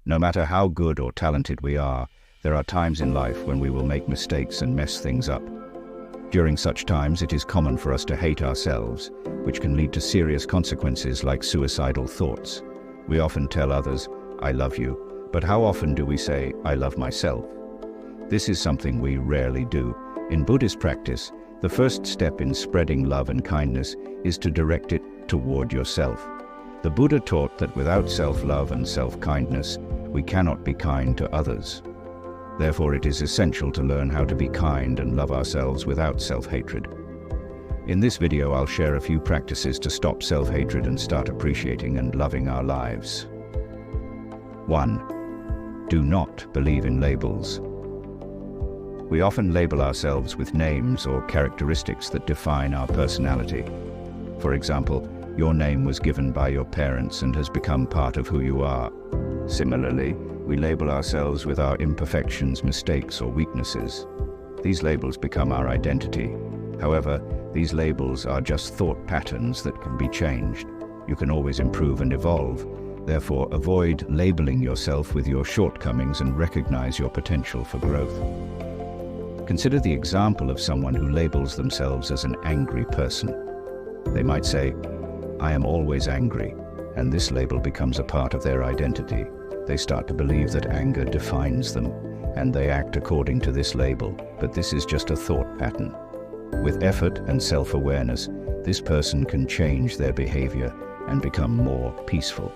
No matter how good or talented we are, there are times in life when we will make mistakes and mess things up. During such times, it is common for us to hate ourselves, which can lead to serious consequences like suicidal thoughts. We often tell others, "I love you," but how often do we say, "I love myself"? This is something we rarely do. In Buddhist practice, the first step in spreading love and kindness is to direct it toward yourself. The Buddha taught that without self-love and self-kindness, we cannot be kind to others. Therefore, it is essential to learn how to be kind and love ourselves without self-hatred. In this video, I'll share a few practices to stop self-hatred and start appreciating and loving our lives. 1. Do not believe in labels. We often label ourselves with names or characteristics that define our personality. For example, your name was given by your parents and has become part of who you are. Similarly, we label ourselves with our imperfections, mistakes, or weaknesses. These labels become our identity. However, these labels are just thought patterns that can be changed. You can always improve and evolve. Therefore, avoid labeling yourself with your shortcomings and recognize your potential for growth. Consider the example of someone who labels themselves as an angry person. They might say, "I am always angry," and this label becomes a part of their identity. They start to believe that anger defines them, and they act according to this label, but this is just a thought pattern. With effort and self-awareness, this person can change their behavior and become more peaceful.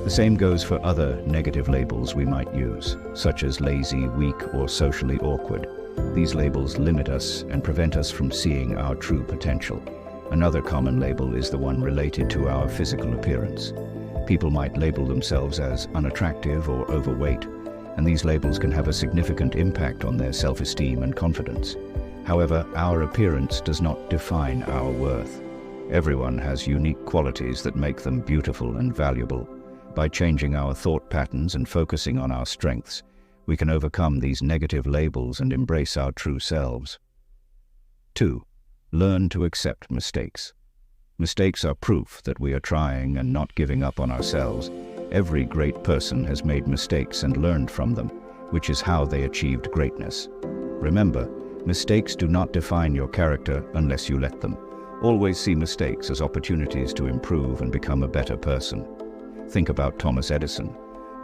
The same goes for other negative labels we might use, such as lazy, weak, or socially awkward. These labels limit us and prevent us from seeing our true potential. Another common label is the one related to our physical appearance. People might label themselves as unattractive or overweight, and these labels can have a significant impact on their self-esteem and confidence. However, our appearance does not define our worth. Everyone has unique qualities that make them beautiful and valuable. By changing our thought patterns and focusing on our strengths, we can overcome these negative labels and embrace our true selves. 2. Learn to accept mistakes. Mistakes are proof that we are trying and not giving up on ourselves. Every great person has made mistakes and learned from them, which is how they achieved greatness. Remember, mistakes do not define your character unless you let them. Always see mistakes as opportunities to improve and become a better person. Think about Thomas Edison,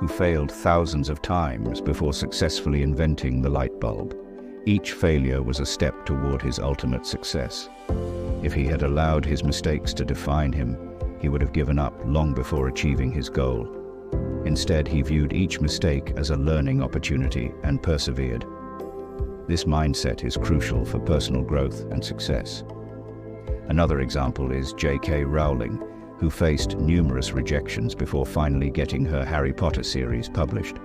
who failed thousands of times before successfully inventing the light bulb. Each failure was a step toward his ultimate success. If he had allowed his mistakes to define him, he would have given up long before achieving his goal. Instead, he viewed each mistake as a learning opportunity and persevered. This mindset is crucial for personal growth and success. Another example is J.K. Rowling, who faced numerous rejections before finally getting her Harry Potter series published.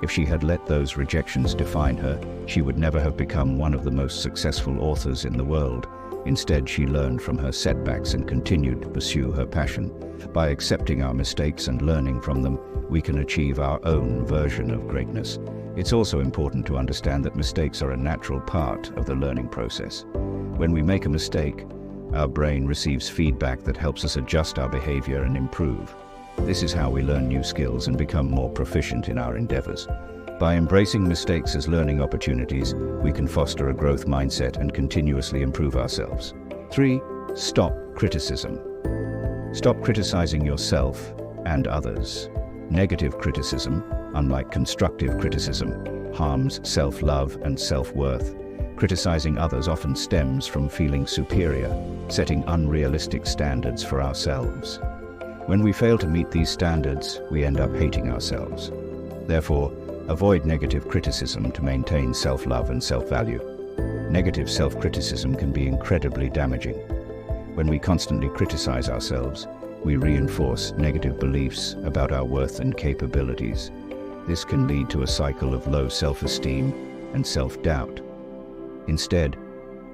If she had let those rejections define her, she would never have become one of the most successful authors in the world. Instead, she learned from her setbacks and continued to pursue her passion. By accepting our mistakes and learning from them, we can achieve our own version of greatness. It's also important to understand that mistakes are a natural part of the learning process. When we make a mistake, our brain receives feedback that helps us adjust our behavior and improve. This is how we learn new skills and become more proficient in our endeavors. By embracing mistakes as learning opportunities, we can foster a growth mindset and continuously improve ourselves. 3. Stop criticism. Stop criticizing yourself and others. Negative criticism, unlike constructive criticism, harms self-love and self-worth. Criticizing others often stems from feeling superior, setting unrealistic standards for ourselves. When we fail to meet these standards, we end up hating ourselves. Therefore, avoid negative criticism to maintain self-love and self-value. Negative self-criticism can be incredibly damaging. When we constantly criticize ourselves, we reinforce negative beliefs about our worth and capabilities. This can lead to a cycle of low self-esteem and self-doubt. Instead,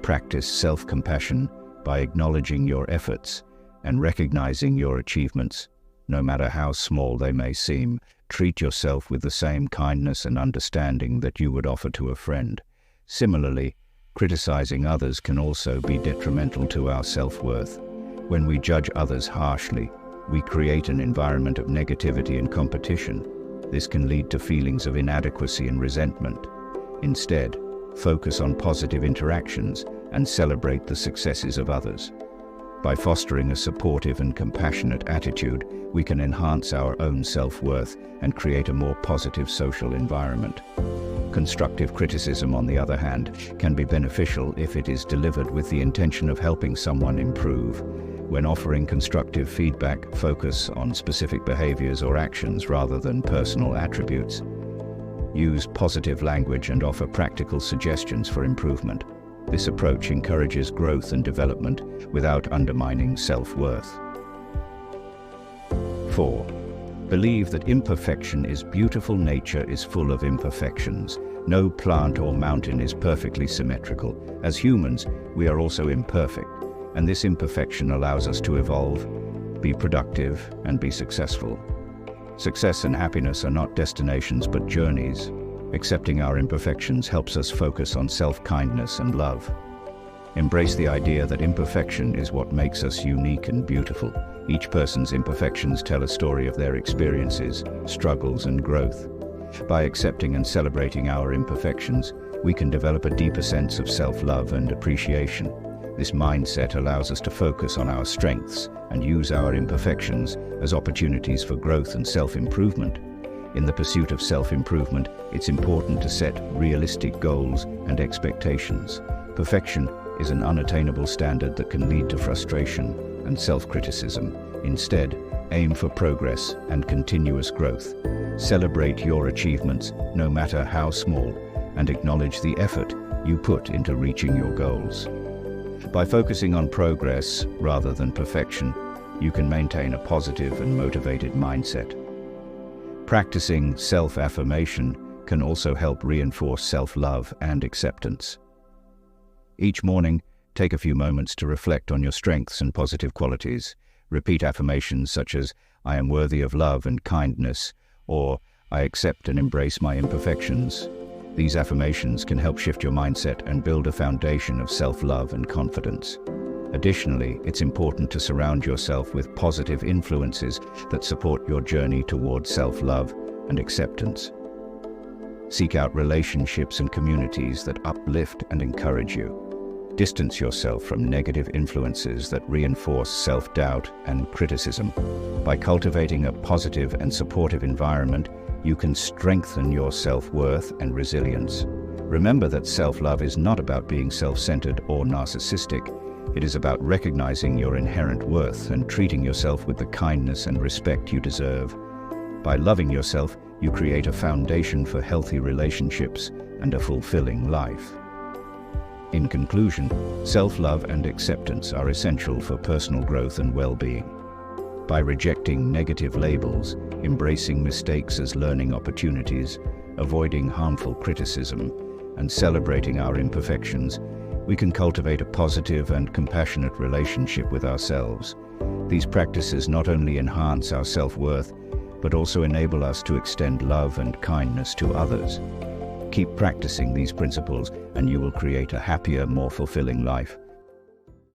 practice self-compassion by acknowledging your efforts and recognizing your achievements, no matter how small they may seem. Treat yourself with the same kindness and understanding that you would offer to a friend. Similarly, criticizing others can also be detrimental to our self-worth. When we judge others harshly, we create an environment of negativity and competition. This can lead to feelings of inadequacy and resentment. Instead, focus on positive interactions and celebrate the successes of others. By fostering a supportive and compassionate attitude, we can enhance our own self-worth and create a more positive social environment. Constructive criticism, on the other hand, can be beneficial if it is delivered with the intention of helping someone improve. When offering constructive feedback, focus on specific behaviors or actions rather than personal attributes. Use positive language and offer practical suggestions for improvement. This approach encourages growth and development without undermining self-worth. 4. Believe that imperfection is beautiful. Nature is full of imperfections. No plant or mountain is perfectly symmetrical. As humans, we are also imperfect, and this imperfection allows us to evolve, be productive, and be successful. Success and happiness are not destinations but journeys. Accepting our imperfections helps us focus on self-kindness and love. Embrace the idea that imperfection is what makes us unique and beautiful. Each person's imperfections tell a story of their experiences, struggles, and growth. By accepting and celebrating our imperfections, we can develop a deeper sense of self-love and appreciation. This mindset allows us to focus on our strengths and use our imperfections as opportunities for growth and self-improvement. In the pursuit of self-improvement, it's important to set realistic goals and expectations. Perfection is an unattainable standard that can lead to frustration and self-criticism. Instead, aim for progress and continuous growth. Celebrate your achievements, no matter how small, and acknowledge the effort you put into reaching your goals. By focusing on progress rather than perfection, you can maintain a positive and motivated mindset. Practicing self-affirmation can also help reinforce self-love and acceptance. Each morning, take a few moments to reflect on your strengths and positive qualities. Repeat affirmations such as, "I am worthy of love and kindness," or "I accept and embrace my imperfections." These affirmations can help shift your mindset and build a foundation of self-love and confidence. Additionally, it's important to surround yourself with positive influences that support your journey towards self-love and acceptance. Seek out relationships and communities that uplift and encourage you. Distance yourself from negative influences that reinforce self-doubt and criticism. By cultivating a positive and supportive environment, you can strengthen your self-worth and resilience. Remember that self-love is not about being self-centered or narcissistic. It is about recognizing your inherent worth and treating yourself with the kindness and respect you deserve. By loving yourself, you create a foundation for healthy relationships and a fulfilling life. In conclusion, self-love and acceptance are essential for personal growth and well-being. By rejecting negative labels, embracing mistakes as learning opportunities, avoiding harmful criticism, and celebrating our imperfections, we can cultivate a positive and compassionate relationship with ourselves. These practices not only enhance our self-worth, but also enable us to extend love and kindness to others. Keep practicing these principles, and you will create a happier, more fulfilling life.